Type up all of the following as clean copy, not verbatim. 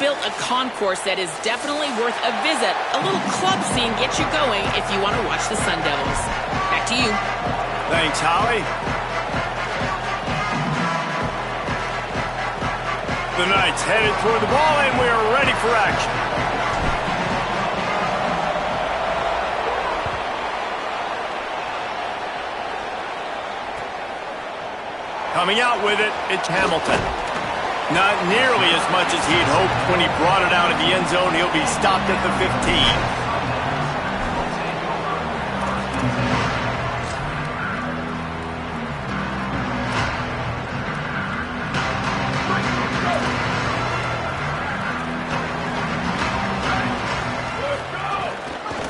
built a concourse that is definitely worth a visit. A little club scene gets you going if you want to watch the Sun Devils. Back to you. Thanks, Howie. The Knights headed toward the ball, and we are ready for action. Coming out with it, it's Hamilton. Not nearly as much as he'd hoped when he brought it out of the end zone. He'll be stopped at the 15.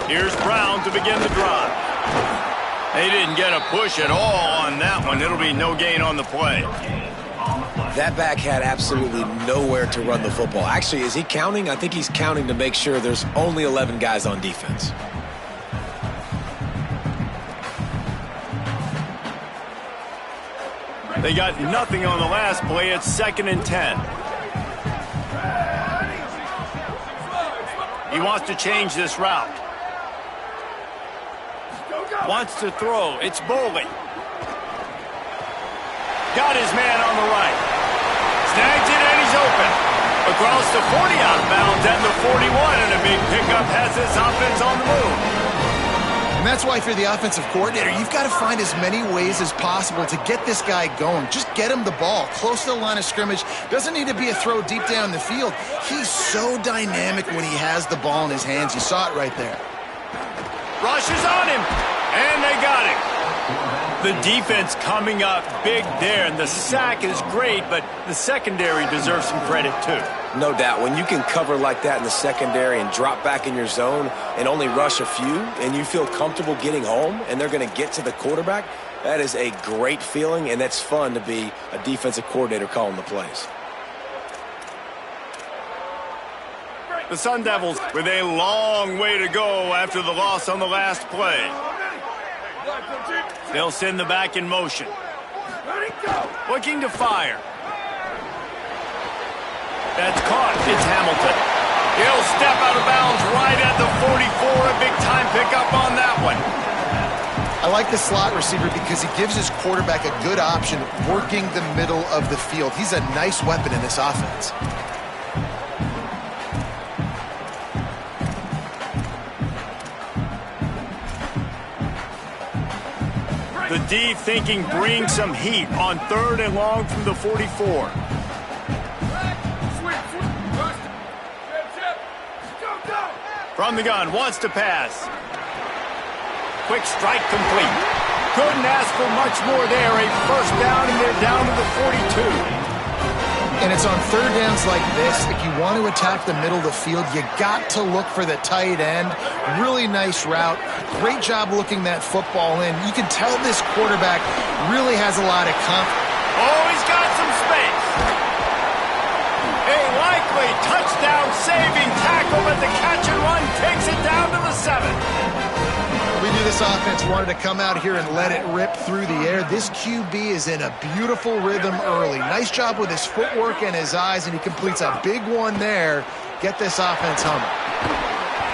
Here's Brown to begin the drive. They didn't get a push at all on that one. It'll be no gain on the play. That back had absolutely nowhere to run the football. Actually, is he counting? I think he's counting to make sure there's only 11 guys on defense. They got nothing on the last play. It's 2nd and 10. He wants to change this route. Wants to throw. It's Boley. Got his man on the right. Snags it and he's open. Across the 40 out of bounds and the 41, and a big pickup has this offense on the move. And that's why if you're the offensive coordinator, you've got to find as many ways as possible to get this guy going. Just get him the ball close to the line of scrimmage. Doesn't need to be a throw deep down the field. He's so dynamic when he has the ball in his hands. You saw it right there. Rush is on him, and they got him. The defense coming up big there, and the sack is great, but the secondary deserves some credit too. No doubt. When you can cover like that in the secondary and drop back in your zone and only rush a few, and you feel comfortable getting home, and they're going to get to the quarterback, that is a great feeling, and that's fun to be a defensive coordinator calling the plays. The Sun Devils with a long way to go after the loss on the last play. They'll send the back in motion. Looking to fire. That's caught. It's Hamilton. He'll step out of bounds right at the 44. A big-time pickup on that one. I like the slot receiver because he gives his quarterback a good option working the middle of the field. He's a nice weapon in this offense. The D thinking bring some heat on 3rd and long from the 44. From the gun, wants to pass. Quick strike complete. Couldn't ask for much more there. A first down, and they're down to the 42. And it's on 3rd downs like this. If you want to attack the middle of the field, you got to look for the tight end. Really nice route. Great job looking that football in. You can tell this quarterback really has a lot of confidence. Oh, he's got some space. A likely touchdown-saving tackle, but the catch and run takes it down to the 7. We knew this offense wanted to come out here and let it rip through the air. This QB is in a beautiful rhythm early. Nice job with his footwork and his eyes, and he completes a big one there. Get this offense humming.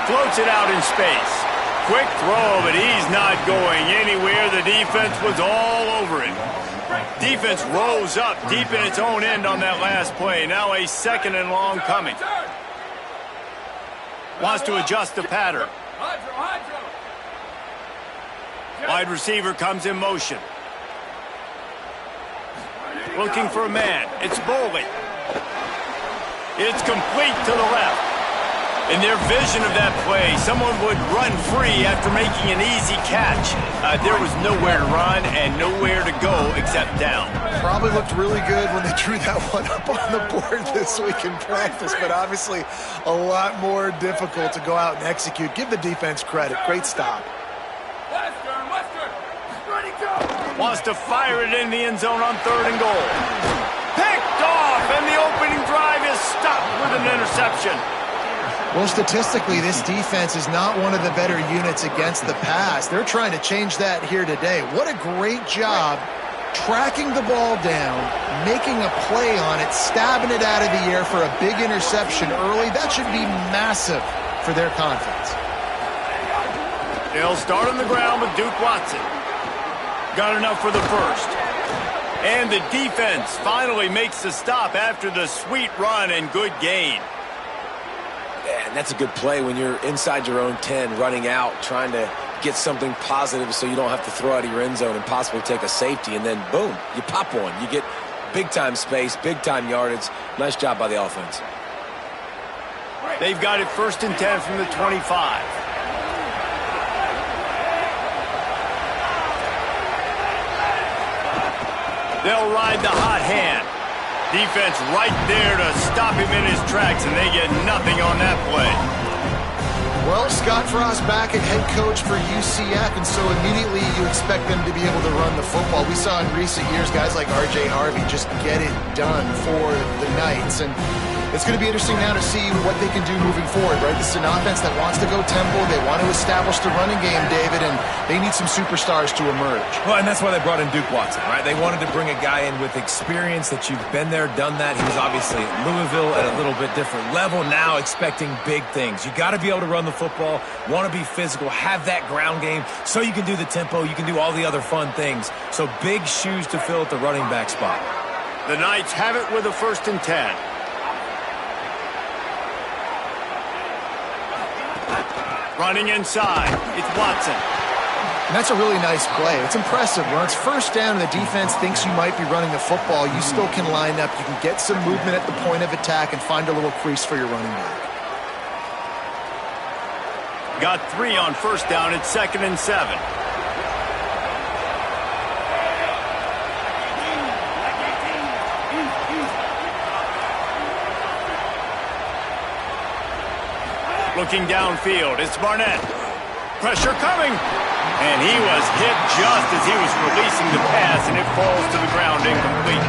Floats it out in space. Quick throw, but he's not going anywhere. The defense was all over him. Defense rose up deep in its own end on that last play. Now a 2nd and long coming. Wants to adjust the pattern. Wide receiver comes in motion. Looking for a man. It's Boley. It's complete to the left. In their vision of that play, someone would run free after making an easy catch. There was nowhere to run and nowhere to go except down. Probably looked really good when they drew that one up on the board this week in practice, but obviously a lot more difficult to go out and execute. Give the defense credit. Great stop. Wants to fire it in the end zone on 3rd and goal. Picked off, and the opening drive is stopped with an interception. Well, statistically, this defense is not one of the better units against the pass. They're trying to change that here today. What a great job tracking the ball down, making a play on it, stabbing it out of the air for a big interception early. That should be massive for their confidence. They'll start on the ground with Duke Watson. Got enough for the first. And the defense finally makes the stop after the sweet run and good gain. Yeah, and that's a good play when you're inside your own 10, running out, trying to get something positive so you don't have to throw out of your end zone and possibly take a safety, and then boom, you pop one. You get big-time space, big-time yardage. Nice job by the offense. They've got it 1st and 10 from the 25. They'll ride the hot hand. Defense right there to stop him in his tracks, and they get nothing on that play. Well, Scott Frost back at head coach for UCF, and so immediately you expect them to be able to run the football. We saw in recent years guys like R.J. Harvey just get it done for the Knights, and it's going to be interesting now to see what they can do moving forward, right? This is an offense that wants to go tempo. They want to establish the running game, David, and they need some superstars to emerge. Well, and that's why they brought in Duke Watson, right? They wanted to bring a guy in with experience that you've been there, done that. He was obviously at Louisville at a little bit different level, now expecting big things. You got to be able to run the football, want to be physical, have that ground game so you can do the tempo, you can do all the other fun things. So big shoes to fill at the running back spot. The Knights have it with a 1st and 10. Running inside, it's Watson. And that's a really nice play. It's impressive. When it's 1st down and the defense thinks you might be running the football, you still can line up. You can get some movement at the point of attack and find a little crease for your running back. Got 3 on 1st down. It's 2nd and 7. Looking downfield, it's Barnett. Pressure coming. And he was hit just as he was releasing the pass, and it falls to the ground incomplete.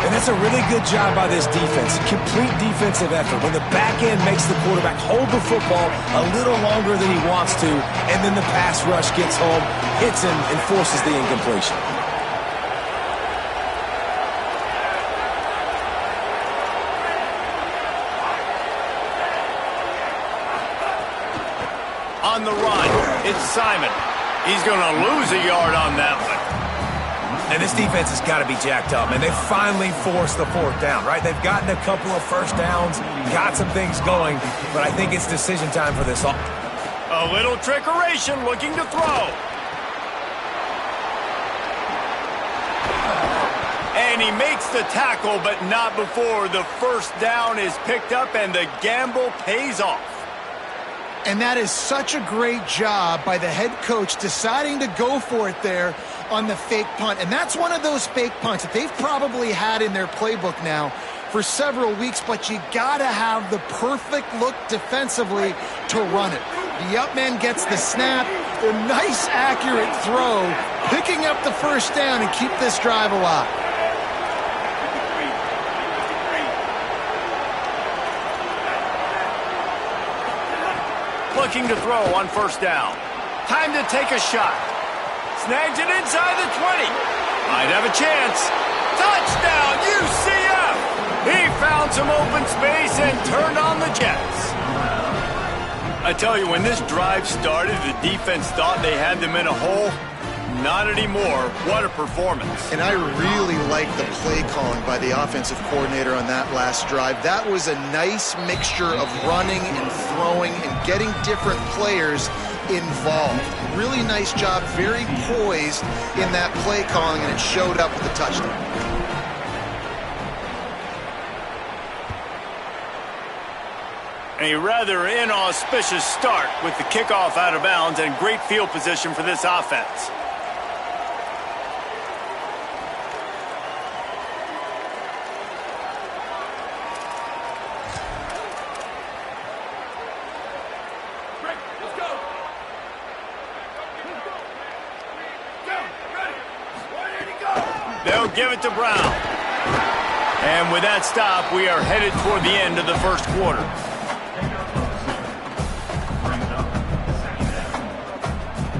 And that's a really good job by this defense. Complete defensive effort. When the back end makes the quarterback hold the football a little longer than he wants to, and then the pass rush gets home, hits him, and forces the incompletion. On the run, it's Simon. He's going to lose a yard on that one. And this defense has got to be jacked up, man. They finally forced the 4th down, right? They've gotten a couple of 1st downs, got some things going, but I think it's decision time for this. A little trickeration, looking to throw. And he makes the tackle, but not before the 1st down is picked up and the gamble pays off. And that is such a great job by the head coach deciding to go for it there on the fake punt. And that's one of those fake punts that they've probably had in their playbook now for several weeks, but you got to have the perfect look defensively to run it. The up man gets the snap, a nice accurate throw, picking up the 1st down and keep this drive alive. Looking to throw on 1st down. Time to take a shot. Snags it inside the 20. Might have a chance. Touchdown, UCF! He found some open space and turned on the Jets. I tell you, when this drive started, the defense thought they had them in a hole. Not anymore. What a performance. And I really like the play calling by the offensive coordinator on that last drive. That was a nice mixture of running and throwing and getting different players involved. Really nice job, very poised in that play calling, and it showed up with the touchdown. A rather inauspicious start with the kickoff out of bounds and great field position for this offense. They'll give it to Brown. And with that stop, we are headed toward the end of the 1st quarter.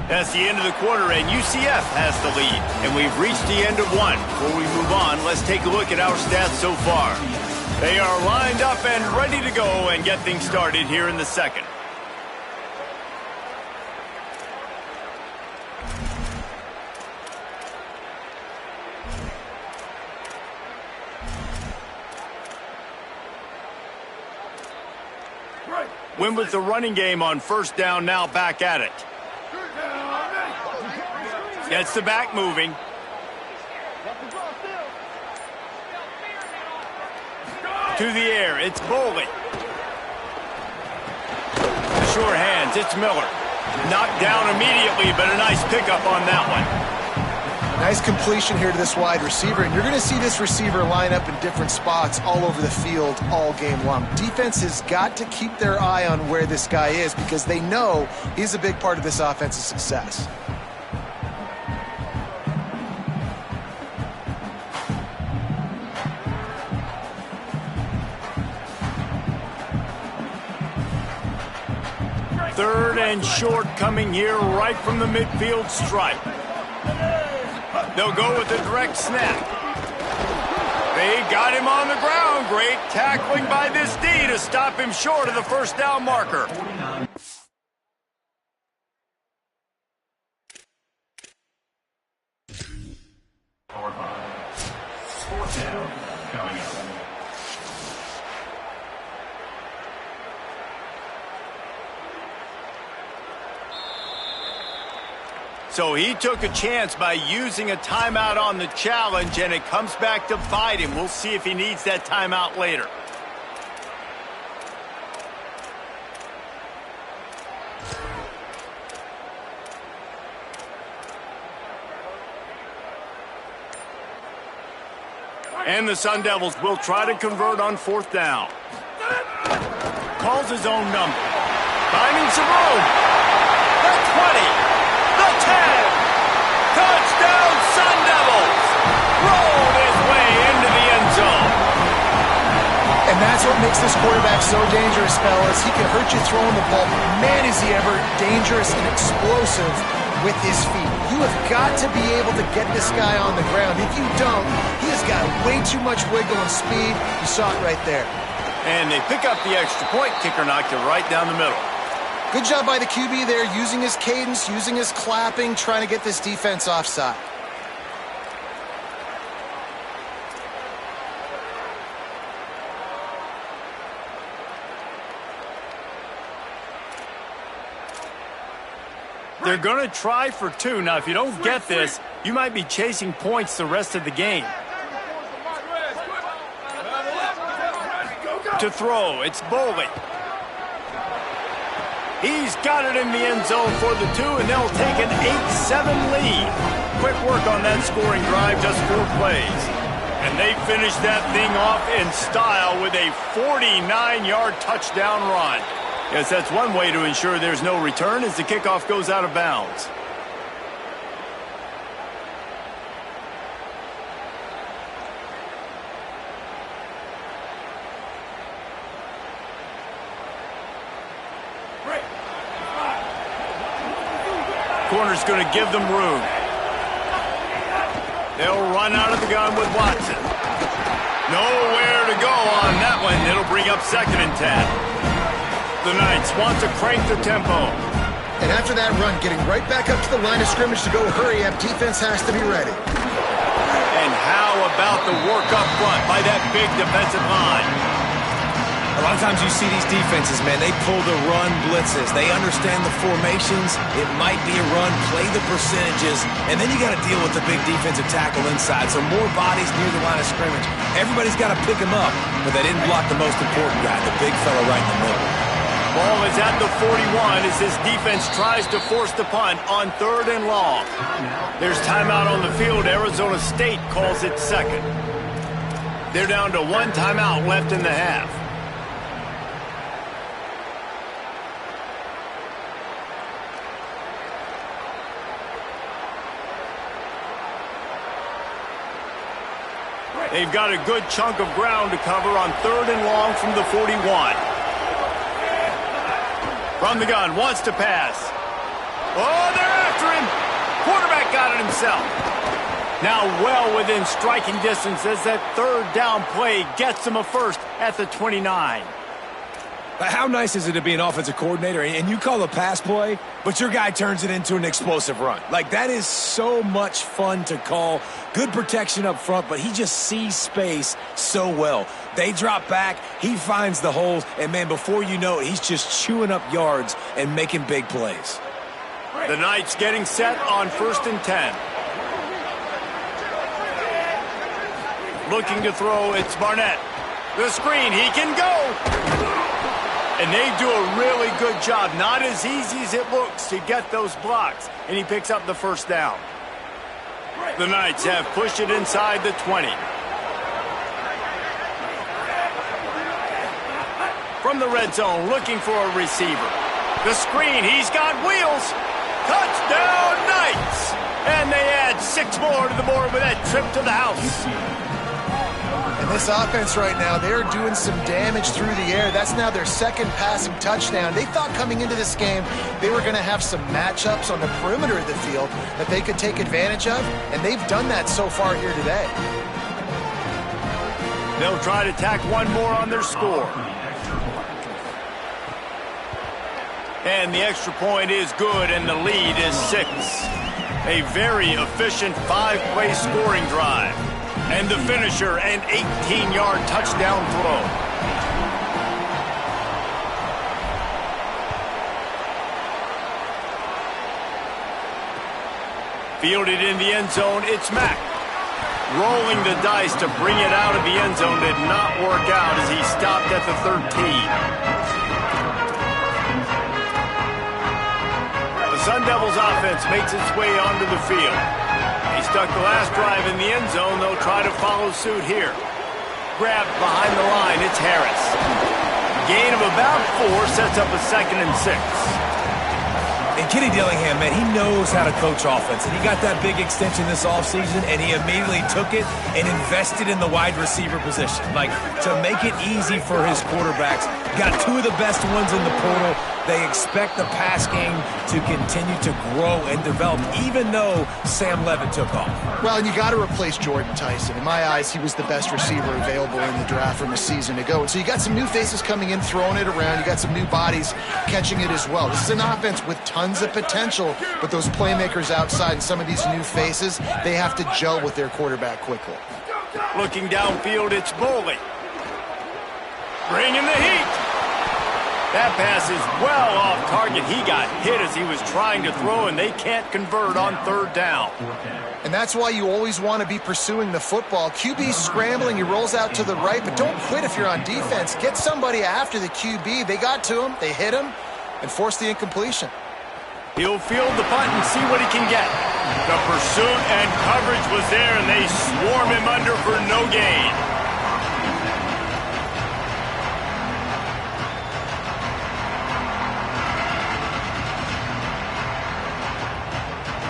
That's the end of the quarter, and UCF has the lead. And we've reached the end of one. Before we move on, let's take a look at our stats so far. They are lined up and ready to go and get things started here in the second. Win with the running game on first down, now back at it. Gets the back moving. To the air, it's Boley. The short hands, it's Miller. Knocked down immediately, but a nice pickup on that one. Nice completion here to this wide receiver, and you're going to see this receiver line up in different spots all over the field all game long. Defense has got to keep their eye on where this guy is because they know he's a big part of this offense's success. Third and short coming here right from the midfield stripe. They'll go with the direct snap. They got him on the ground. Great tackling by this D to stop him short of the first down marker. Fourth down coming up. So he took a chance by using a timeout on the challenge, and it comes back to bite him. We'll see if he needs that timeout later. And the Sun Devils will try to convert on fourth down. Calls his own number. Finding some room. The 20. The 10. Touchdown, Sun Devils. Rolled his way into the end zone. And that's what makes this quarterback so dangerous, fellas. He can hurt you throwing the ball, but man, is he ever dangerous and explosive with his feet. You have got to be able to get this guy on the ground. If you don't, he has got way too much wiggle and speed. You saw it right there. And they pick up the extra point. Kicker knocked it right down the middle. Good job by the QB there, using his cadence, using his clapping, trying to get this defense offside. They're going to try for two. Now, if you don't get this, you might be chasing points the rest of the game. To throw, it's Boley. He's got it in the end zone for the two, and they'll take an 8-7 lead. Quick work on that scoring drive, just 4 plays. And they finish that thing off in style with a 49-yard touchdown run. Yes, that's one way to ensure there's no return as the kickoff goes out of bounds. Corner's going to give them room. They'll run out of the gun with Watson. Nowhere to go on that one. It'll bring up 2nd and 10. The Knights want to crank the tempo. And after that run, getting right back up to the line of scrimmage to go hurry up, defense has to be ready. And how about the work up front by that big defensive line? A lot of times you see these defenses, man, they pull the run blitzes. They understand the formations. It might be a run, play the percentages, and then you got to deal with the big defensive tackle inside. So more bodies near the line of scrimmage. Everybody's got to pick him up, but they didn't block the most important guy, the big fella right in the middle. Ball is at the 41 as this defense tries to force the punt on 3rd and long. There's timeout on the field. Arizona State calls it 2nd. They're down to 1 timeout left in the half. They've got a good chunk of ground to cover on 3rd and long from the 41. From the gun, wants to pass. Oh, they're after him. Quarterback got it himself. Now well within striking distance as that third down play gets him a first at the 29. How nice is it to be an offensive coordinator and you call a pass play, but your guy turns it into an explosive run? Like, that is so much fun to call. Good protection up front, but he just sees space so well. They drop back, he finds the holes, and, man, before you know it, he's just chewing up yards and making big plays. The Knights getting set on 1st and 10. Looking to throw, it's Barnett. The screen, he can go. And they do a really good job. Not as easy as it looks to get those blocks. And he picks up the first down. The Knights have pushed it inside the 20. From the red zone, looking for a receiver. The screen, he's got wheels. Touchdown, Knights! And they add 6 more to the board with that trip to the house. And this offense right now, they're doing some damage through the air. That's now their second passing touchdown. They thought coming into this game they were going to have some matchups on the perimeter of the field that they could take advantage of, and they've done that so far here today. They'll try to tack one more on their score. And the extra point is good, and the lead is 6. A very efficient 5-play scoring drive. And the finisher, an 18-yard touchdown throw. Fielded in the end zone, it's Mack. Rolling the dice to bring it out of the end zone did not work out as he stopped at the 13. The Sun Devils offense makes its way onto the field. He stuck the last drive in the end zone. They'll try to follow suit here. Grabbed behind the line, it's Harris. Gain of about 4 sets up a 2nd and 6. And Kenny Dillingham, man, he knows how to coach offense. And he got that big extension this offseason, and he immediately took it and invested in the wide receiver position. Like, to make it easy for his quarterbacks. Got 2 of the best ones in the portal. They expect the pass game to continue to grow and develop, even though Sam Levitt took off. Well, and you got to replace Jordan Tyson. In my eyes, he was the best receiver available in the draft from a season ago. And so you got some new faces coming in, throwing it around. You got some new bodies catching it as well. This is an offense with tons of potential, but those playmakers outside and some of these new faces, they have to gel with their quarterback quickly. Looking downfield, it's Boley. Bringing the heat. That pass is well off target. He got hit as he was trying to throw, and they can't convert on 3rd down. And that's why you always want to be pursuing the football. QB's scrambling, he rolls out to the right, but don't quit if you're on defense. Get somebody after the QB. They got to him, they hit him, and forced the incompletion. He'll field the punt and see what he can get. The pursuit and coverage was there, and they swarm him under for no gain.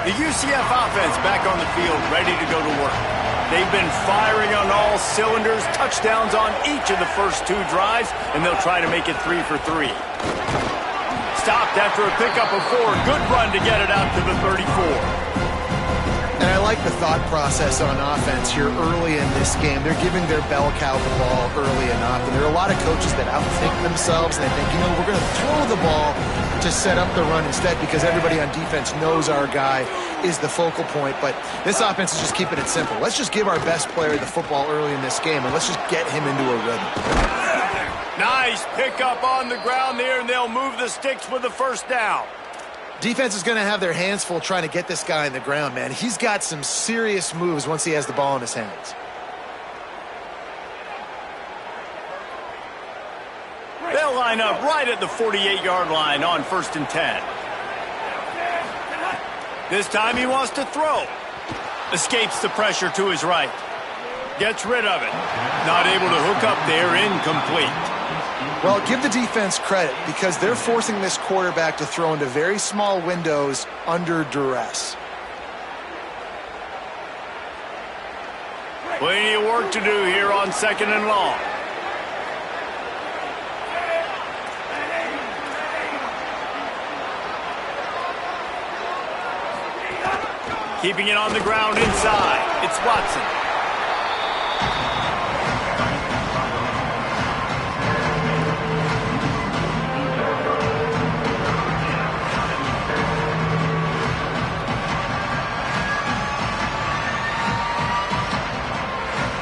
The UCF offense back on the field, ready to go to work. They've been firing on all cylinders, touchdowns on each of the first 2 drives, and they'll try to make it 3 for 3. Stopped after a pickup of 4. Good run to get it out to the 34. And I like the thought process on offense here early in this game. They're giving their bell cow the ball early enough. And there are a lot of coaches that outthink themselves, and they think, we're going to throw the ball to set up the run instead because everybody on defense knows our guy is the focal point. But this offense is just keeping it simple. Let's just give our best player the football early in this game, and let's just get him into a rhythm. Nice pickup on the ground there, and they'll move the sticks with the first down. Defense is going to have their hands full trying to get this guy in the ground, man. He's got some serious moves once he has the ball in his hands. They'll line up right at the 48-yard line on 1st and 10. This time he wants to throw. Escapes the pressure to his right. Gets rid of it. Not able to hook up there, incomplete. Well, give the defense credit because they're forcing this quarterback to throw into very small windows under duress. Plenty of work to do here on 2nd and long. Keeping it on the ground inside. It's Watson.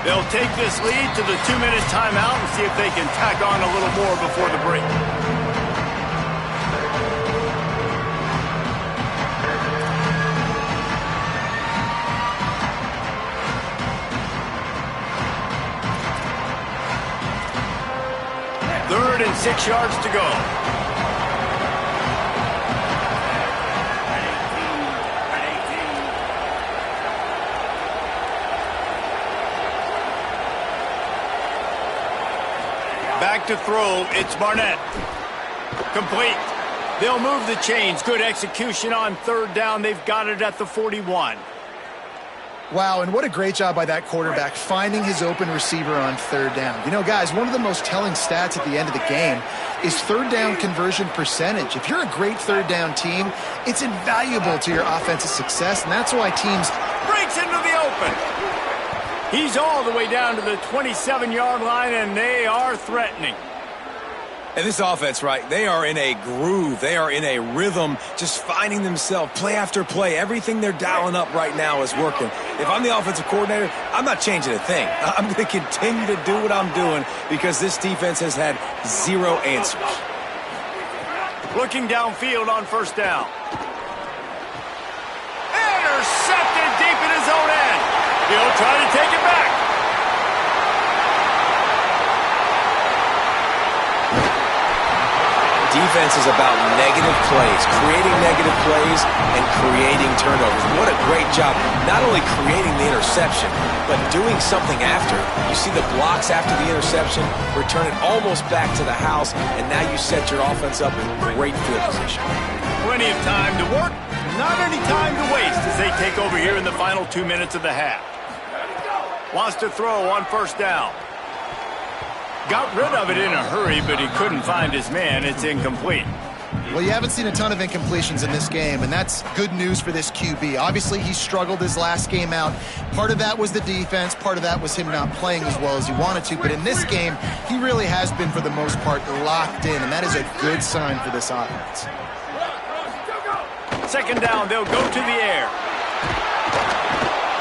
They'll take this lead to the 2-minute timeout and see if they can tack on a little more before the break. Third and 6 yards to go. Back to throw, it's Barnett. Complete. They'll move the chains. Good execution on third down. They've got it at the 41. Wow, and what a great job by that quarterback finding his open receiver on third down. You know, guys, one of the most telling stats at the end of the game is third down conversion percentage. If you're a great third down team, it's invaluable to your offensive success, and that's why teams... Breaks into the open. He's all the way down to the 27-yard line, and they are threatening. And this offense, right, they are in a groove. They are in a rhythm, just finding themselves play after play. Everything they're dialing up right now is working. If I'm the offensive coordinator, I'm not changing a thing. I'm going to continue to do what I'm doing because this defense has had zero answers. Looking downfield on first down. Intercepted deep in his own end. He'll try to take it back. Defense is about negative plays, creating negative plays and creating turnovers. What a great job, not only creating the interception, but doing something after. You see the blocks after the interception, return it almost back to the house, and now you set your offense up in great field position. Plenty of time to work, not any time to waste as they take over here in the final 2 minutes of the half. Wants to throw on first down. Got rid of it in a hurry, but he couldn't find his man. It's incomplete. Well, you haven't seen a ton of incompletions in this game, and that's good news for this QB. Obviously, he struggled his last game out. Part of that was the defense. Part of that was him not playing as well as he wanted to. But in this game, he really has been, for the most part, locked in, and that is a good sign for this offense. Second down, they'll go to the air.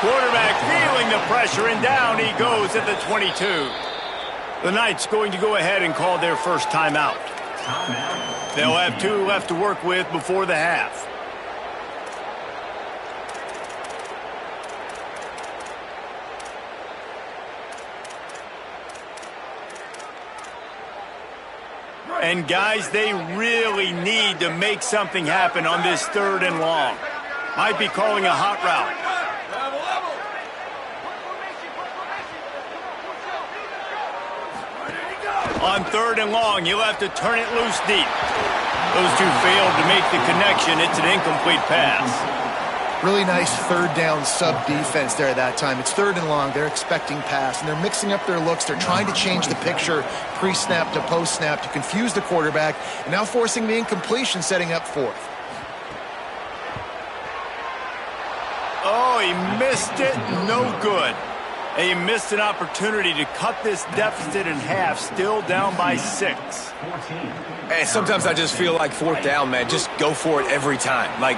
Quarterback feeling the pressure, and down he goes at the 22. The Knights going to go ahead and call their first timeout. They'll have 2 left to work with before the half. And guys, they really need to make something happen on this third and long. Might be calling a hot route. On third and long, you'll have to turn it loose deep. Those two failed to make the connection. It's an incomplete pass. Really nice third down sub-defense there at that time. It's third and long. They're expecting pass, and they're mixing up their looks. They're trying to change the picture pre-snap to post-snap to confuse the quarterback, and now forcing the incompletion, setting up fourth. Oh, he missed it. No good. He missed an opportunity to cut this deficit in half, still down by 6. And sometimes I just feel like fourth down, man, just go for it every time. Like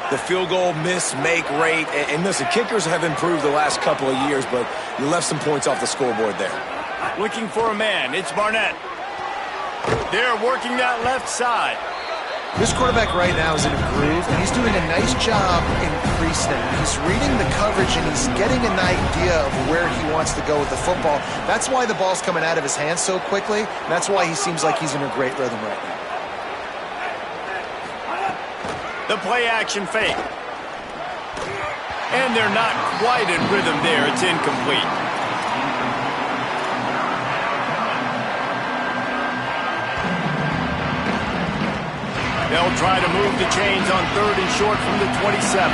the field goal miss-make rate. And listen, kickers have improved the last couple of years, but you left some points off the scoreboard there. Looking for a man. It's Barnett. They're working that left side. This quarterback right now is in a groove, and he's doing a nice job in pre-snap. He's reading the coverage, and he's getting an idea of where he wants to go with the football. That's why the ball's coming out of his hands so quickly. That's why he seems like he's in a great rhythm right now. The play-action fake. And they're not quite in rhythm there. It's incomplete. They'll try to move the chains on third and short from the 27.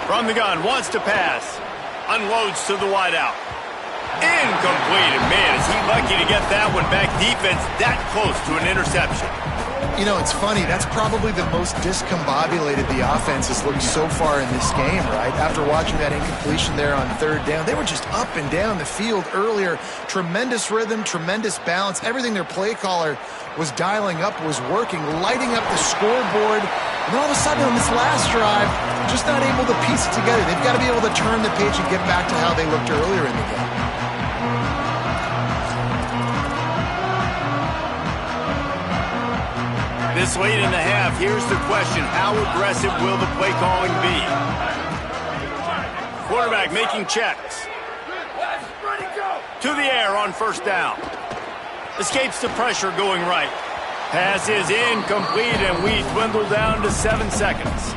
From the gun, wants to pass. Unloads to the wideout. Incomplete. And man, is he lucky to get that one back. Defense that close to an interception. You know, it's funny. That's probably the most discombobulated the offense has looked so far in this game, right? After watching that incompletion there on third down, they were just up and down the field earlier. Tremendous rhythm, tremendous balance. Everything their play caller was dialing up was working, lighting up the scoreboard. And then all of a sudden on this last drive, just not able to piece it together. They've got to be able to turn the page and get back to how they looked earlier in the game. This late in the half, here's the question. How aggressive will the play calling be? Quarterback making checks. To the air on first down. Escapes the pressure going right. Pass is incomplete, and we dwindle down to 7 seconds.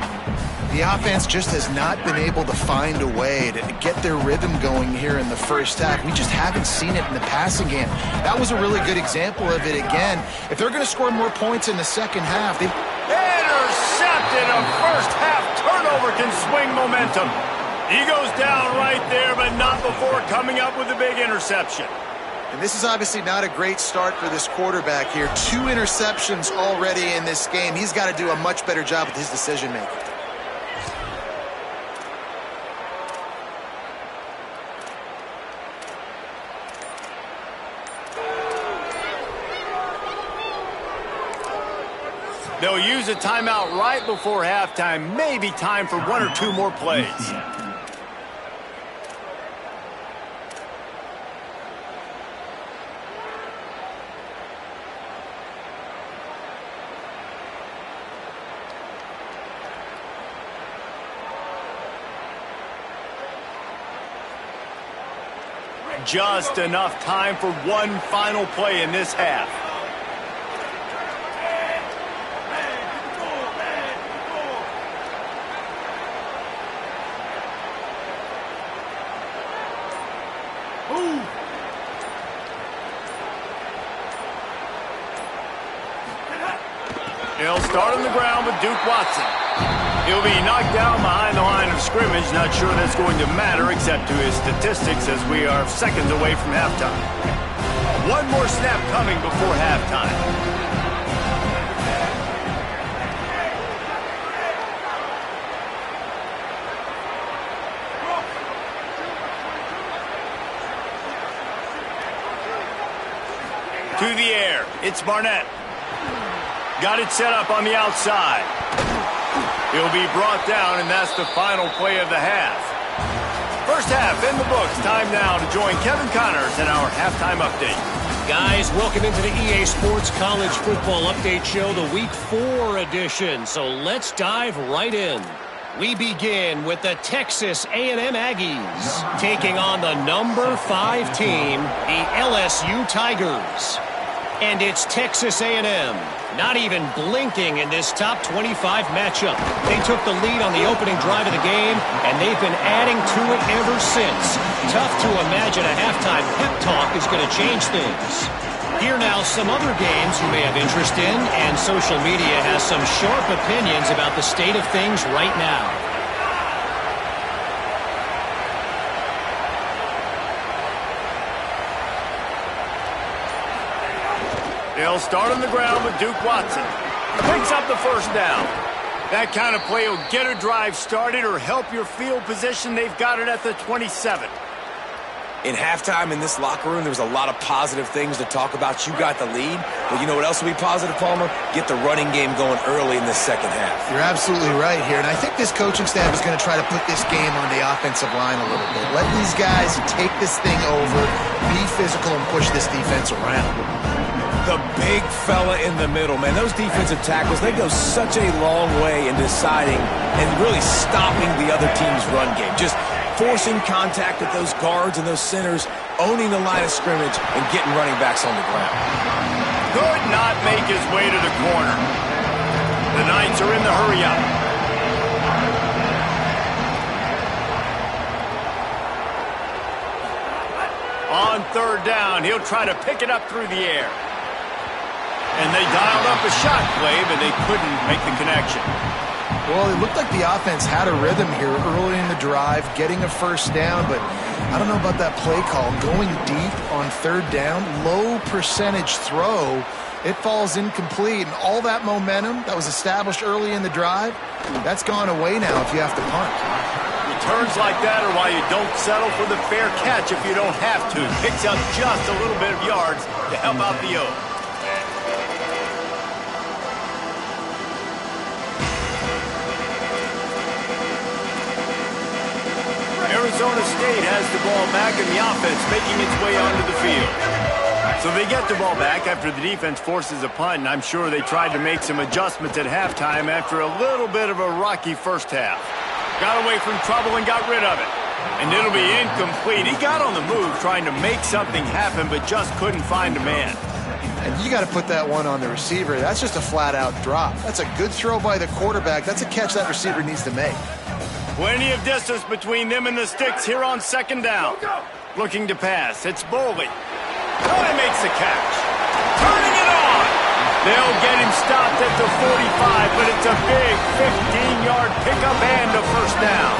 The offense just has not been able to find a way to get their rhythm going here in the first half. We just haven't seen it in the passing game. That was a really good example of it again. If they're going to score more points in the second half, they... Intercepted! A first half turnover can swing momentum. He goes down right there, but not before coming up with a big interception. And this is obviously not a great start for this quarterback here. 2 interceptions already in this game. He's got to do a much better job with his decision-making. They'll use a timeout right before halftime. Maybe time for 1 or 2 more plays. Just enough time for one final play in this half. He'll start on the ground with Duke Watson. He'll be knocked down behind the line of scrimmage. Not sure that's going to matter except to his statistics as we are seconds away from halftime. One more snap coming before halftime. To the air, it's Barnett. Got it set up on the outside. He'll be brought down, and that's the final play of the half. First half in the books. Time now to join Kevin Connors in our halftime update. Guys, welcome into the EA Sports College Football Update Show, the Week 4 edition. So let's dive right in. We begin with the Texas A&M Aggies taking on the number 5 team, the LSU Tigers. And it's Texas A&M, not even blinking in this top 25 matchup. They took the lead on the opening drive of the game, and they've been adding to it ever since. Tough to imagine a halftime pep talk is going to change things. Here now some other games you may have interest in, and social media has some sharp opinions about the state of things right now. They'll start on the ground with Duke Watson. Picks up the first down. That kind of play will get a drive started or help your field position. They've got it at the 27. In halftime in this locker room, there was a lot of positive things to talk about. You got the lead, but you know what else will be positive, Palmer? Get the running game going early in the second half. You're absolutely right here, and I think this coaching staff is going to try to put this game on the offensive line a little bit. Let these guys take this thing over, be physical, and push this defense around. The big fella in the middle, man. Those defensive tackles, they go such a long way in deciding and really stopping the other team's run game. Just forcing contact with those guards and those centers, owning the line of scrimmage, and getting running backs on the ground. Could not make his way to the corner. The Knights are in the hurry-up. On third down, he'll try to pick it up through the air. And they dialed up a shot play, but they couldn't make the connection. Well, it looked like the offense had a rhythm here early in the drive, getting a first down, but I don't know about that play call. Going deep on third down, low percentage throw, it falls incomplete, and all that momentum that was established early in the drive, that's gone away now if you have to punt. Returns like that are why you don't settle for the fair catch if you don't have to. Picks up just a little bit of yards to help out the O. Arizona State has the ball back and the offense making its way onto the field. So they get the ball back after the defense forces a punt, and I'm sure they tried to make some adjustments at halftime after a little bit of a rocky first half. Got away from trouble and got rid of it. And it'll be incomplete. He got on the move trying to make something happen, but just couldn't find a man. And you got to put that one on the receiver. That's just a flat-out drop. That's a good throw by the quarterback. That's a catch that receiver needs to make. Plenty of distance between them and the sticks here on second down. Looking to pass. It's Boley. He makes the catch. Turning it on. They'll get him stopped at the 45, but it's a big 15-yard pickup and a first down.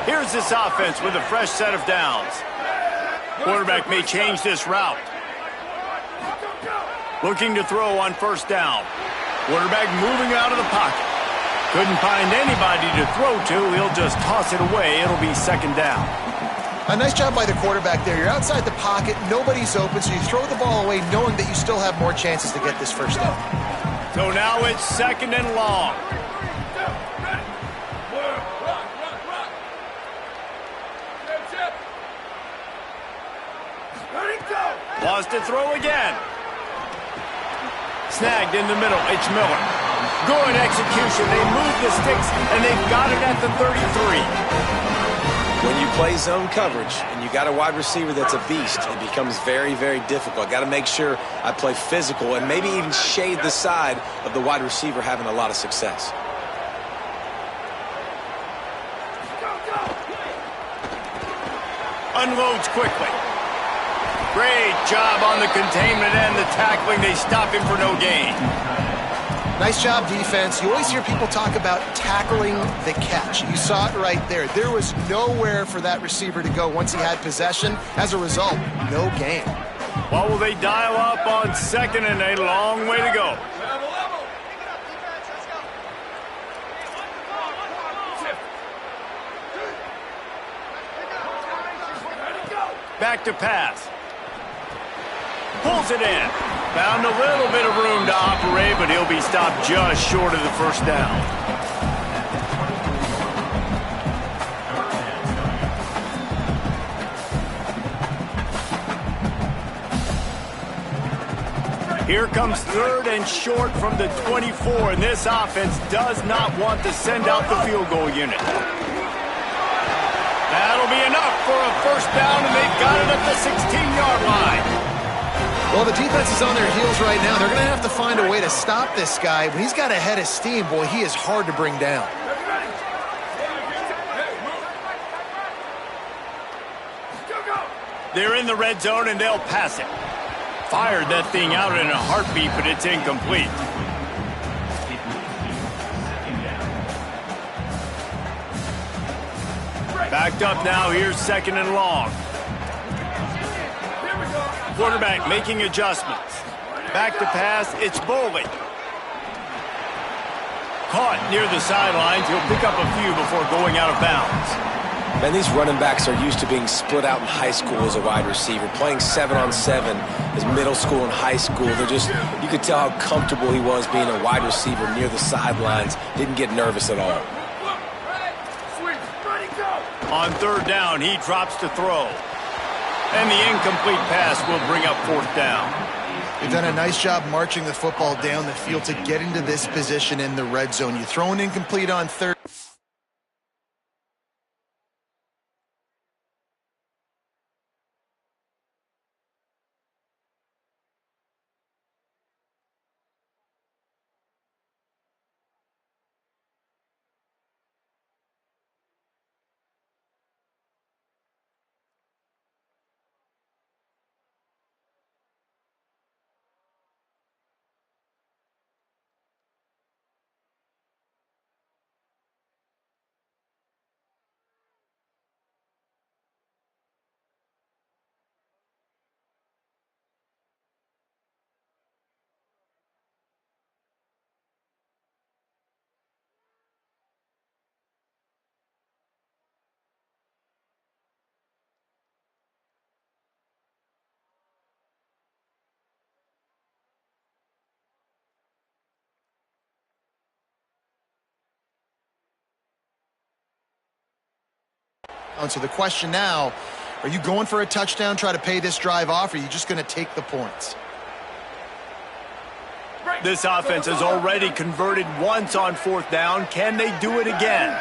Here's this offense with a fresh set of downs. Quarterback may change this route. Looking to throw on first down. Quarterback moving out of the pocket. Couldn't find anybody to throw to. He'll just toss it away. It'll be second down. A nice job by the quarterback there. You're outside the pocket. Nobody's open, so you throw the ball away knowing that you still have more chances to get this first down. So now it's second and long. Wants to throw again. Snagged in the middle. It's Miller. Good execution. They move the sticks, and they've got it at the 33. When you play zone coverage and you got a wide receiver that's a beast, it becomes very, very difficult. Got to make sure I play physical and maybe even shade the side of the wide receiver having a lot of success. Unloads quickly. Great job on the containment and the tackling. They stop him for no gain. Nice job, defense. You always hear people talk about tackling the catch. You saw it right there. There was nowhere for that receiver to go once he had possession. As a result, no gain. What will they dial up on second and a long way to go? Back to pass. Pulls it in. Found a little bit of room to operate, but he'll be stopped just short of the first down. Here comes third and short from the 24, and this offense does not want to send out the field goal unit. That'll be enough for a first down, and they've got it at the 16-yard line. Well, the defense is on their heels right now. They're going to have to find a way to stop this guy. When he's got a head of steam, boy, he is hard to bring down. They're in the red zone, and they'll pass it. Fired that thing out in a heartbeat, but it's incomplete. Backed up now. Here's second and long. Quarterback making adjustments. Back to pass. It's Boley. Caught near the sidelines. He'll pick up a few before going out of bounds. Man, these running backs are used to being split out in high school as a wide receiver. Playing 7-on-7 as middle school and high school. You could tell how comfortable he was being a wide receiver near the sidelines. Didn't get nervous at all. On third down, he drops to throw. And the incomplete pass will bring up fourth down. They've done a nice job marching the football down the field to get into this position in the red zone. You throw an incomplete on third. So the question now, are you going for a touchdown, try to pay this drive off, or are you just going to take the points? This offense has already converted once on 4th down. Can they do it again?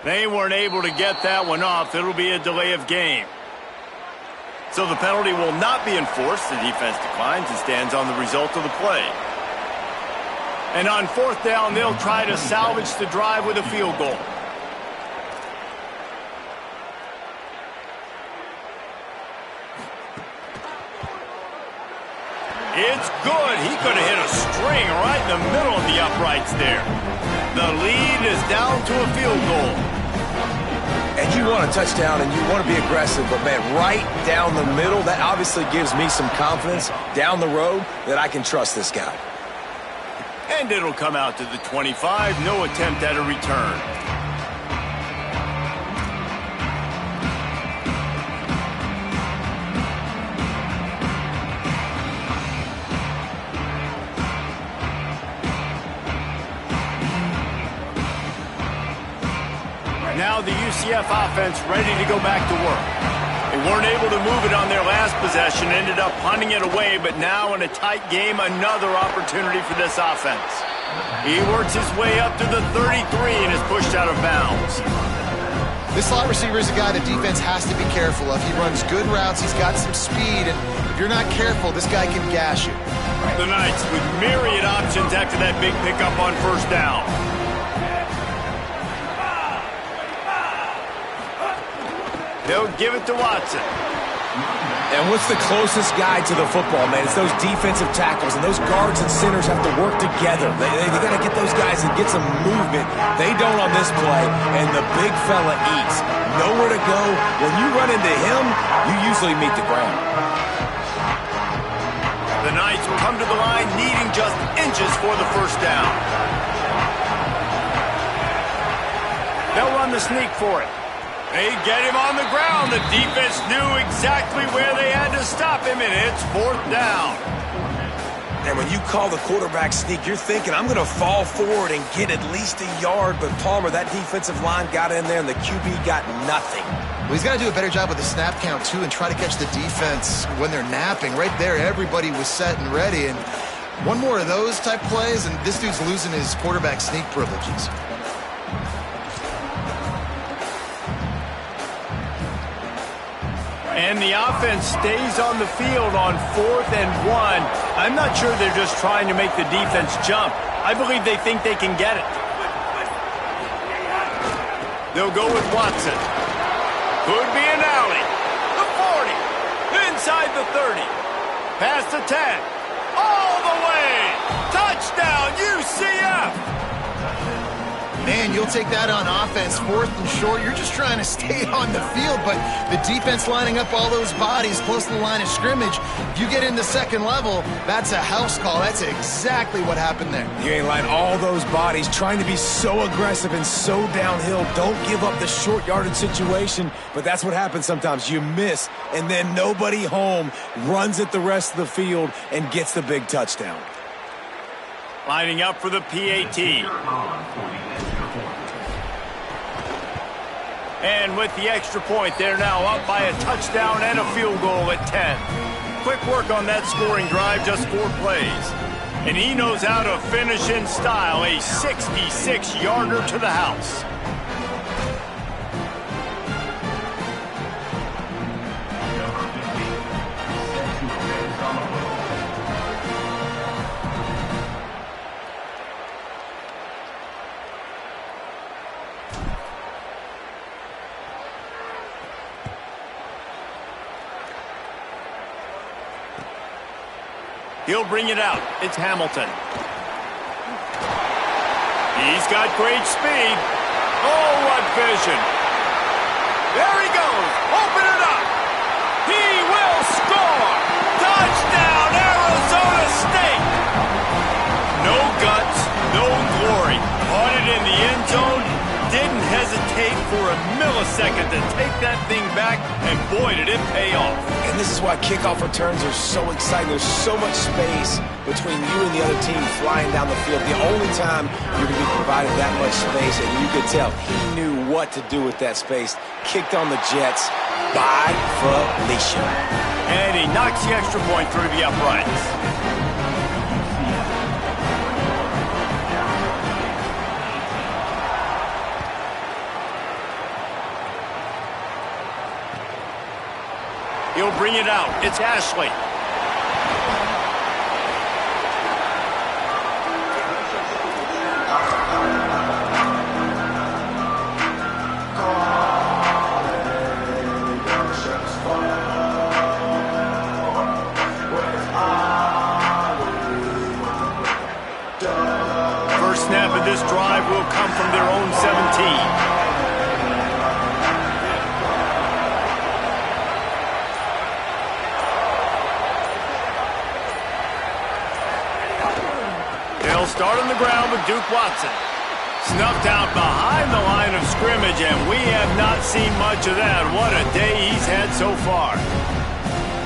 They weren't able to get that one off. It'll be a delay of game. So the penalty will not be enforced. The defense declines and stands on the result of the play. And on 4th down, they'll try to salvage the drive with a field goal. It's good. He could have hit a string right in the middle of the uprights there. The lead is down to a field goal. And you want a touchdown and you want to be aggressive, but man, right down the middle, that obviously gives me some confidence down the road that I can trust this guy. And it'll come out to the 25. No attempt at a return. Now the UCF offense ready to go back to work. They weren't able to move it on their last possession, ended up punting it away, but now in a tight game, another opportunity for this offense. He works his way up to the 33 and is pushed out of bounds. This slot receiver is a guy the defense has to be careful of. He runs good routes, he's got some speed, and if you're not careful, this guy can gash you. The Knights with myriad options after that big pickup on 1st down. They'll give it to Watson. And what's the closest guy to the football, man? It's those defensive tackles, and those guards and centers have to work together. They got to get those guys and get some movement. They don't on this play, and the big fella eats. Nowhere to go. When you run into him, you usually meet the ground. The Knights will come to the line needing just inches for the 1st down. They'll run the sneak for it. They get him on the ground. The defense knew exactly where they had to stop him, and it's 4th down. And when you call the quarterback sneak, you're thinking, I'm going to fall forward and get at least a yard. But Palmer, that defensive line got in there, and the QB got nothing. Well, he's got to do a better job with the snap count, too, and try to catch the defense when they're napping. Right there, everybody was set and ready. And one more of those type plays, and this dude's losing his quarterback sneak privileges. And the offense stays on the field on 4th and 1. I'm not sure they're just trying to make the defense jump. I believe they think they can get it. They'll go with Watson. Could be an alley. The 40. Inside the 30. Past the 10. All the way. Touchdown, UCF. Man, you'll take that on offense, 4th and short. You're just trying to stay on the field, but the defense lining up all those bodies close to the line of scrimmage. If you get into 2nd level, that's a house call. That's exactly what happened there. You ain't lying. All those bodies trying to be so aggressive and so downhill. Don't give up the short yardage situation, but that's what happens sometimes. You miss, and then nobody home runs it the rest of the field and gets the big touchdown. Lining up for the PAT. And with the extra point, they're now up by a touchdown and a field goal at 10. Quick work on that scoring drive, just 4 plays. And he knows how to finish in style, a 66-yarder to the house. He'll bring it out. It's Hamilton. He's got great speed. Oh, what vision. There he goes. Open it up. He will score. Touchdown, Arizona State. No guts, no glory. Caught it in the end zone. Didn't hesitate for a millisecond to take that thing back, and boy, did it pay off. And this is why kickoff returns are so exciting. There's so much space between you and the other team flying down the field. The only time you're going to be provided that much space, and you could tell he knew what to do with that space. Kicked on the Jets by Felicia. And he knocks the extra point through the uprights. He'll bring it out. It's Ashley. First snap of this drive will come from their own 17. They'll start on the ground with Duke Watson. Snuffed out behind the line of scrimmage, and we have not seen much of that. What a day he's had so far.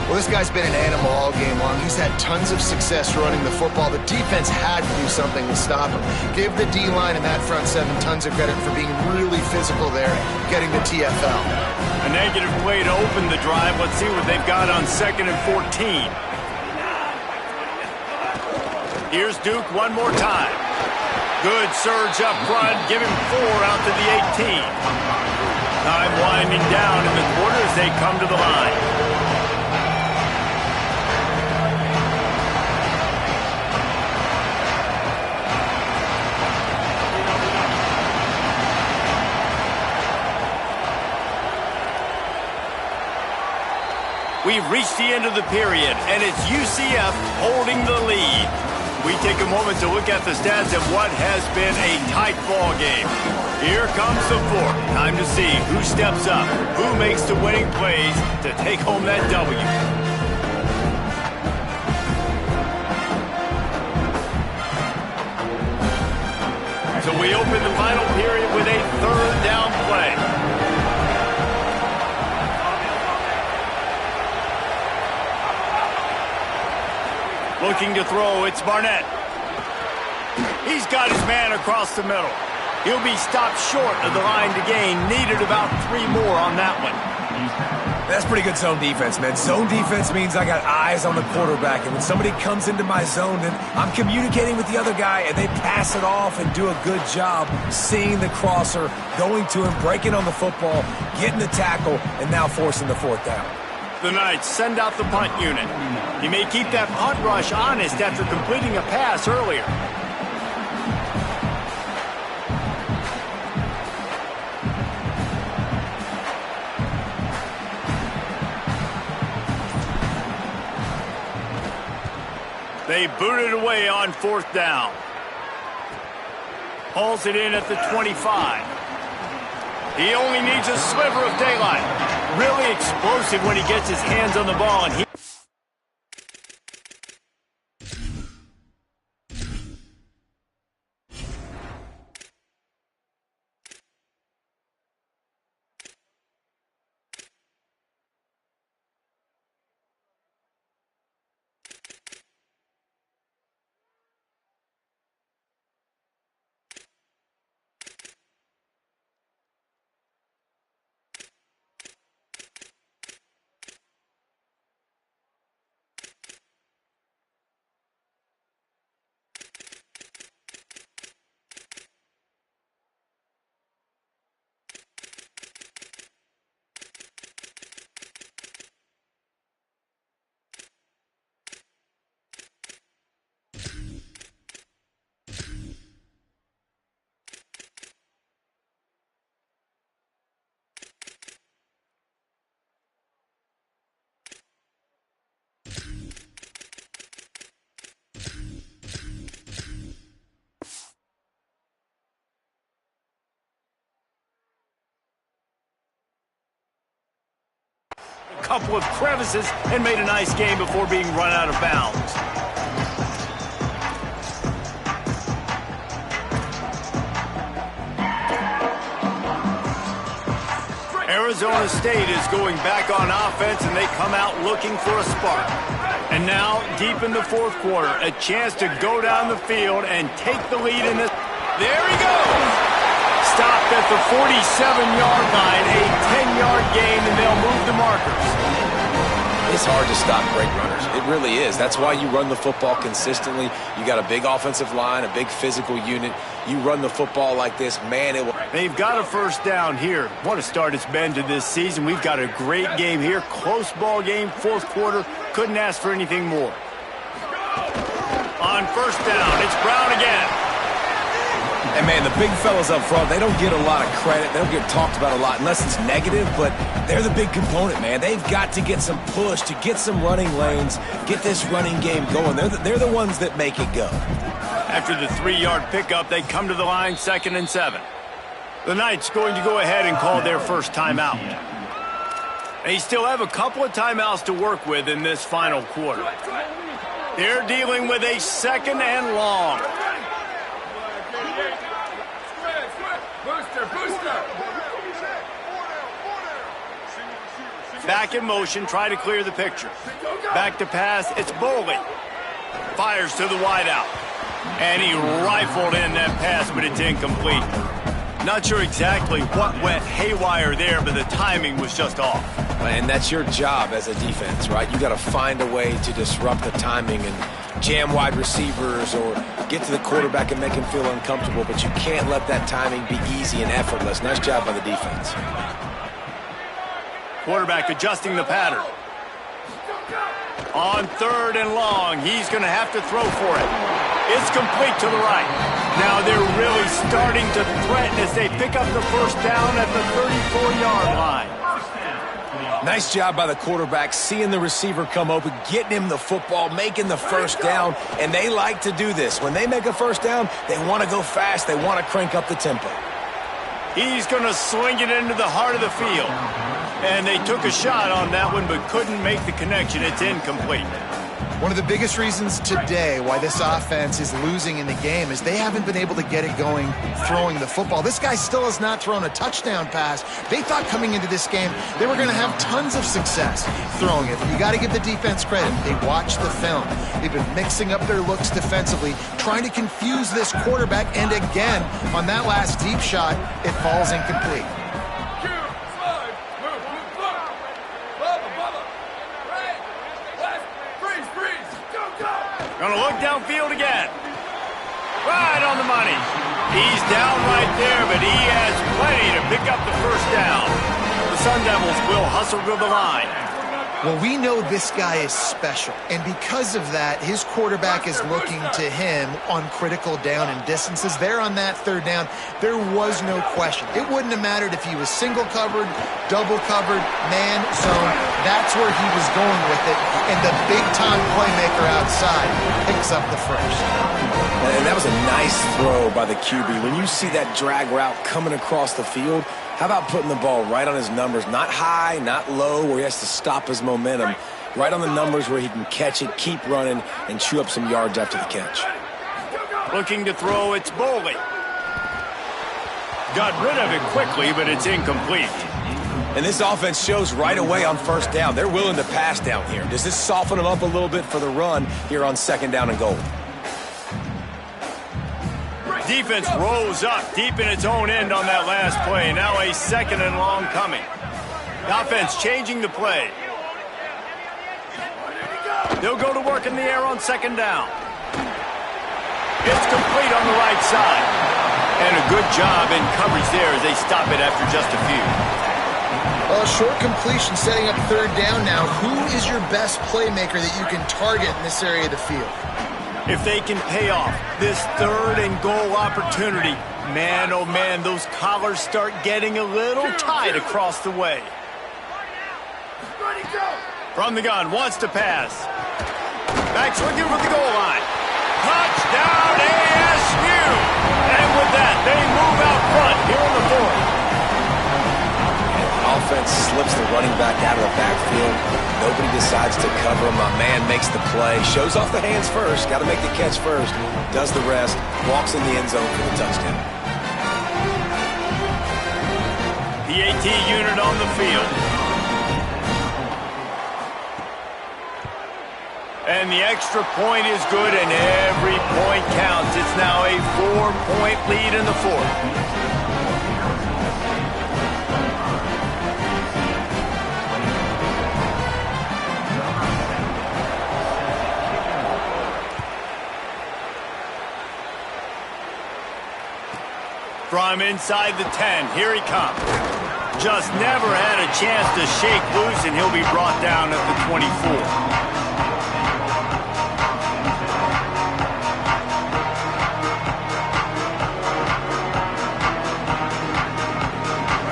Well, this guy's been an animal all game long. He's had tons of success running the football. The defense had to do something to stop him. Give the D-line and that front seven tons of credit for being really physical there, getting the TFL. A negative play to open the drive. Let's see what they've got on 2nd and 14. Here's Duke one more time. Good surge up front. Give him 4 out to the 18. Time winding down in the quarter as they come to the line. We've reached the end of the period, and it's UCF holding the lead. We take a moment to look at the stats of what has been a tight ball game. Here comes the fourth. Time to see who steps up, who makes the winning plays to take home that W. So we open the final period with a 3rd down play. Looking to throw, it's Barnett. He's got his man across the middle. He'll be stopped short of the line to gain. Needed about 3 more on that one. That's pretty good zone defense, man. Zone defense means I got eyes on the quarterback, and when somebody comes into my zone, then I'm communicating with the other guy, and they pass it off and do a good job seeing the crosser, going to him, breaking on the football, getting the tackle, and now forcing the 4th down. The Knights send out the punt unit. He may keep that punt rush honest after completing a pass earlier. They boot it away on 4th down. Hauls it in at the 25. He only needs a sliver of daylight. Really explosive when he gets his hands on the ball, and he couple of crevices and made a nice game before being run out of bounds. Arizona State is going back on offense, and they come out looking for a spark. And now, deep in the fourth quarter, a chance to go down the field and take the lead in this. There he goes! Stopped at the 47-yard line, a 10-yard gain, and they'll move the markers. It's hard to stop great runners. It really is. That's why you run the football consistently. You got a big offensive line, a big physical unit. You run the football like this, man, it will. They've got a first down here. What a start it's been to this season. We've got a great game here. Close ball game, fourth quarter. Couldn't ask for anything more. On first down, it's Brown again. And, man, the big fellas up front, they don't get a lot of credit. They don't get talked about a lot unless it's negative, but they're the big component, man. They've got to get some push, to get some running lanes, get this running game going. They're the ones that make it go. After the 3-yard pickup, they come to the line, 2nd and 7. The Knights going to go ahead and call their first timeout. They still have a couple of timeouts to work with in this final quarter. They're dealing with a 2nd and long. Back in motion, try to clear the picture. Back to pass, it's Boley. Fires to the wideout. And he rifled in that pass, but it's incomplete. Not sure exactly what went haywire there, but the timing was just off. And that's your job as a defense, right? You got to find a way to disrupt the timing and jam wide receivers or get to the quarterback and make him feel uncomfortable, but you can't let that timing be easy and effortless. Nice job by the defense. Quarterback adjusting the pattern. On 3rd and long, he's going to have to throw for it. It's complete to the right. Now they're really starting to threaten as they pick up the first down at the 34-yard line. Nice job by the quarterback, seeing the receiver come open, getting him the football, making the first down, and they like to do this. When they make a first down, they want to go fast. They want to crank up the tempo. He's going to swing it into the heart of the field. And they took a shot on that one, but couldn't make the connection. It's incomplete. One of the biggest reasons today why this offense is losing in the game is they haven't been able to get it going throwing the football. This guy still has not thrown a touchdown pass. They thought coming into this game they were going to have tons of success throwing it. But you got to give the defense credit. They watched the film. They've been mixing up their looks defensively, trying to confuse this quarterback. And again, on that last deep shot, it falls incomplete. Gonna look downfield again. Right on the money. He's down right there, but he has plenty to pick up the first down. The Sun Devils will hustle to the line. Well, we know this guy is special, and because of that, his quarterback is looking to him on critical down and distances. There on that 3rd down, there was no question. It wouldn't have mattered if he was single covered, double covered, man, zone. That's where he was going with it, and the big-time playmaker outside picks up the first. And that was a nice throw by the QB. When you see that drag route coming across the field, how about putting the ball right on his numbers? Not high, not low, where he has to stop his momentum. Right on the numbers where he can catch it, keep running, and chew up some yards after the catch. Looking to throw, it's Boley. Got rid of it quickly, but it's incomplete. And this offense shows right away on first down. They're willing to pass down here. Does this soften them up a little bit for the run here on 2nd down and goal? Defense rose up deep in its own end on that last play. Now a 2nd and long coming. The offense changing the play. They'll go to work in the air on 2nd down. It's complete on the right side. And a good job in coverage there as they stop it after just a few. Well, a short completion setting up 3rd down now. Who is your best playmaker that you can target in this area of the field? If they can pay off this 3rd and goal opportunity, man, oh man, those collars start getting a little tight across the way. From the gun, wants to pass. Back swinging for the goal line. Touchdown ASU! And with that, they move out front here in the 4th. Offense slips the running back out of the backfield. Nobody decides to cover him. My man makes the play. Shows off the hands first. Got to make the catch first. Does the rest. Walks in the end zone for the touchdown. PAT unit on the field. And the extra point is good, and every point counts. It's now a 4-point lead in the fourth. From inside the 10, here he comes. Just never had a chance to shake loose, and he'll be brought down at the 24.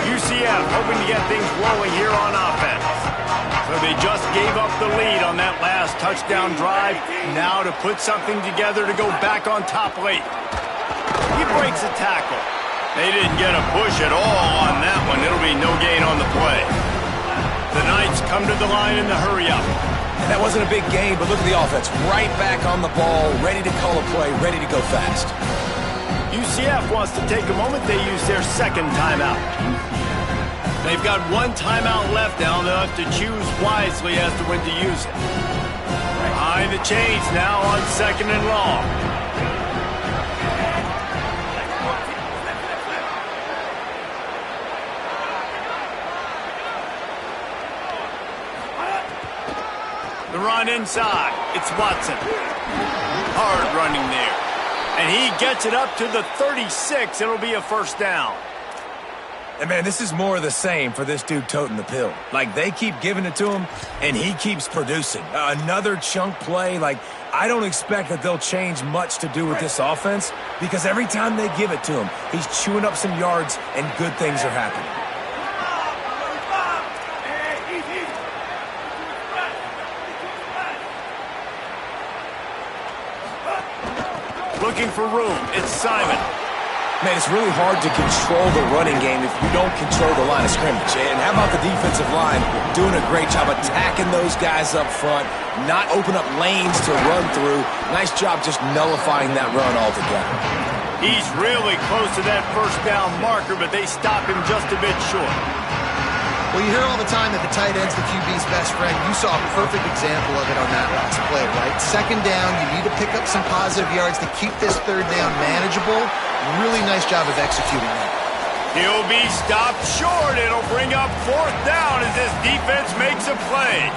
UCF hoping to get things rolling here on offense. So they just gave up the lead on that last touchdown drive. Now to put something together to go back on top late. He breaks a tackle. They didn't get a push at all on that one. It'll be no gain on the play. The Knights come to the line in the hurry-up. And that wasn't a big game, but look at the offense. Right back on the ball, ready to call a play, ready to go fast. UCF wants to take a moment. They use their second timeout. They've got one timeout left now. They'll have to choose wisely as to when to use it. Behind the chains now on 2nd and long. The run inside. It's Watson. Hard running there. And he gets it up to the 36. It'll be a first down. And, man, this is more of the same for this dude toting the pill. Like, they keep giving it to him, and he keeps producing. Another chunk play. Like, I don't expect that they'll change much to do with this offense because every time they give it to him, he's chewing up some yards, and good things are happening. Looking for room. It's Simon. Man, it's really hard to control the running game if you don't control the line of scrimmage. And how about the defensive line doing a great job attacking those guys up front, not open up lanes to run through. Nice job just nullifying that run altogether. He's really close to that first down marker, but they stop him just a bit short. Well, you hear all the time that the tight end's the QB's best friend. You saw a perfect example of it on that last play, right? Second down, you need to pick up some positive yards to keep this third down manageable. Really nice job of executing that. He'll be stopped short. It'll bring up 4th down as this defense makes a play.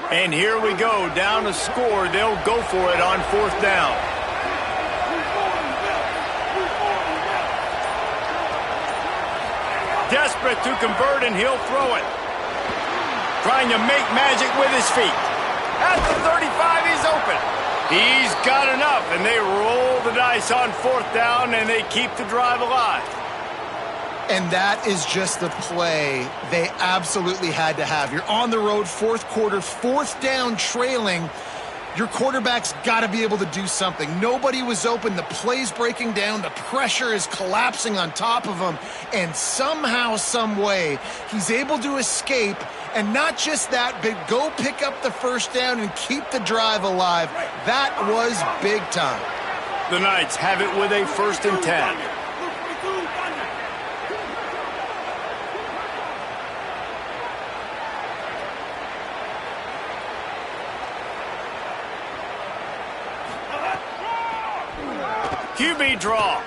And here we go, down to score. They'll go for it on 4th down. Desperate to convert, and he'll throw it. Trying to make magic with his feet. At the 35, he's open. He's got enough, and they roll the dice on 4th down, and they keep the drive alive. And that is just the play they absolutely had to have. You're on the road, 4th quarter, 4th down trailing. Your quarterback's got to be able to do something. Nobody was open. The play's breaking down. The pressure is collapsing on top of him. And somehow, some way, he's able to escape. And not just that, but go pick up the first down and keep the drive alive. That was big time. The Knights have it with a 1st and 10. QB draw.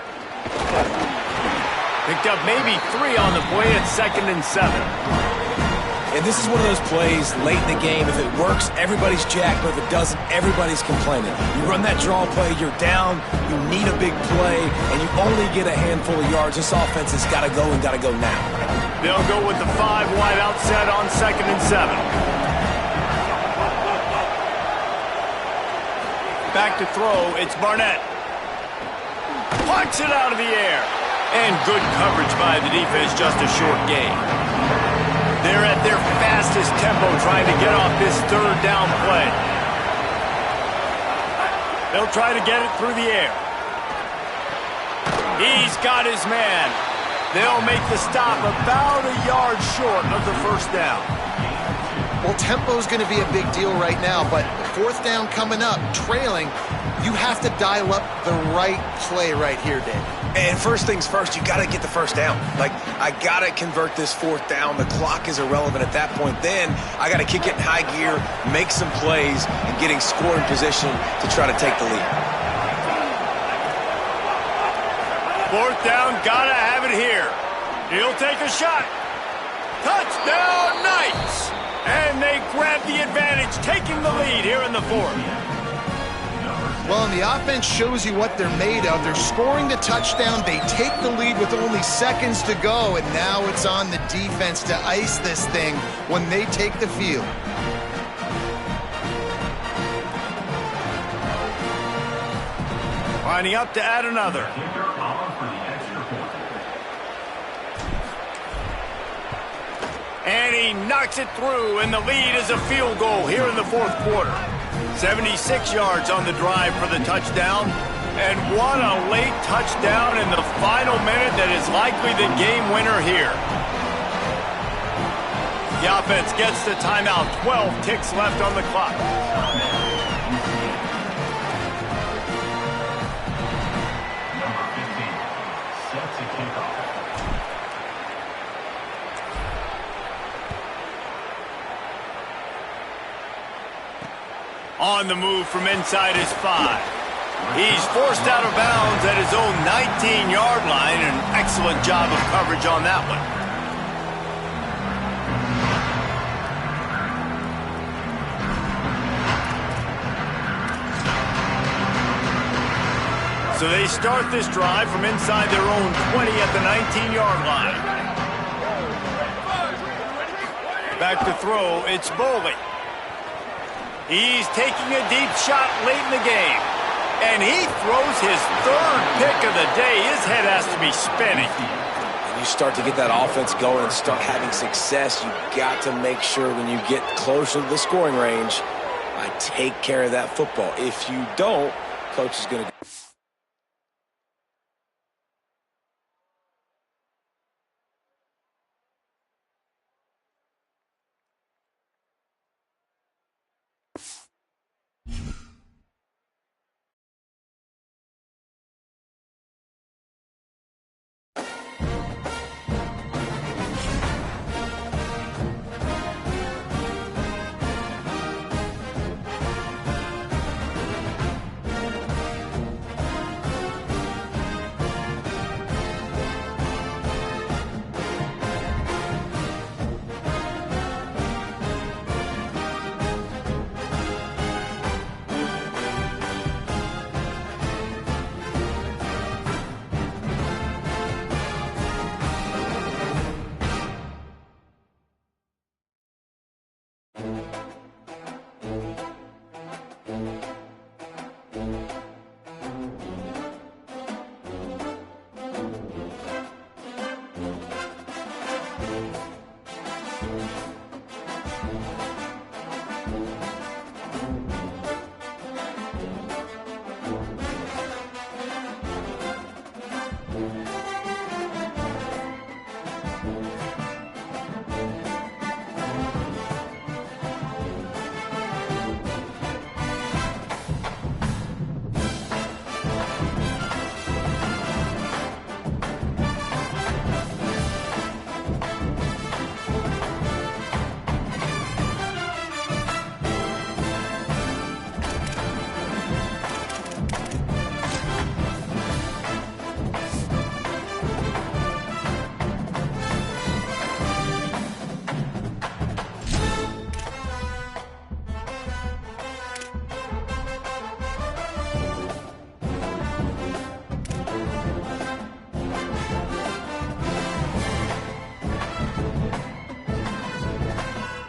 Picked up maybe 3 on the play at 2nd and 7. And this is one of those plays late in the game. If it works, everybody's jacked, but if it doesn't, everybody's complaining. You run that draw play, you're down, you need a big play, and you only get a handful of yards. This offense has got to go and got to go now. They'll go with the 5 wide outset on 2nd and 7. Back to throw, it's Barnett. Punts it out of the air. And good coverage by the defense, just a short gain. They're at their fastest tempo trying to get off this third down play. They'll try to get it through the air. He's got his man. They'll make the stop about a yard short of the first down. Well, tempo's going to be a big deal right now, but fourth down coming up, trailing, you have to dial up the right play right here, Dave. And first things first, you got to get the first down. Like, I got to convert this fourth down. The clock is irrelevant at that point. Then I got to kick it in high gear, make some plays, and getting scoring position to try to take the lead. Fourth down, gotta have it here. He'll take a shot. Touchdown, Knights! And they grab the advantage, taking the lead here in the fourth. Well, and the offense shows you what they're made of. They're scoring the touchdown. They take the lead with only seconds to go, and now it's on the defense to ice this thing when they take the field. Lining up to add another. And he knocks it through, and the lead is a field goal here in the fourth quarter. 76 yards on the drive for the touchdown. And what a late touchdown in the final minute that is likely the game winner here. The offense gets the timeout. 12 ticks left on the clock. On the move from inside his 5. He's forced out of bounds at his own 19-yard line. An excellent job of coverage on that one. So they start this drive from inside their own 20 at the 19-yard line. Back to throw, it's Boley. He's taking a deep shot late in the game. And he throws his third pick of the day. His head has to be spinning. When you start to get that offense going and start having success, you got to make sure when you get closer to the scoring range, I take care of that football. If you don't, coach is going to...